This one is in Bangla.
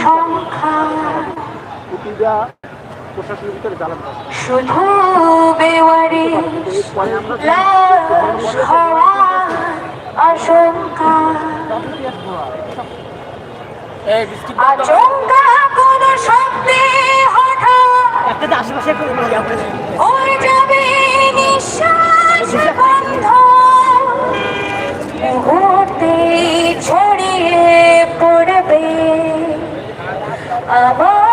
সংখ্যা শুধু বেওয়ারি লাশ হওয়ার আশঙ্কা আচমকা কোন শব্দে হঠাৎ হয়ে যাবে নিঃশ্বাস বন্ধ মুহূর্তে ছড়িয়ে পড়বে আমার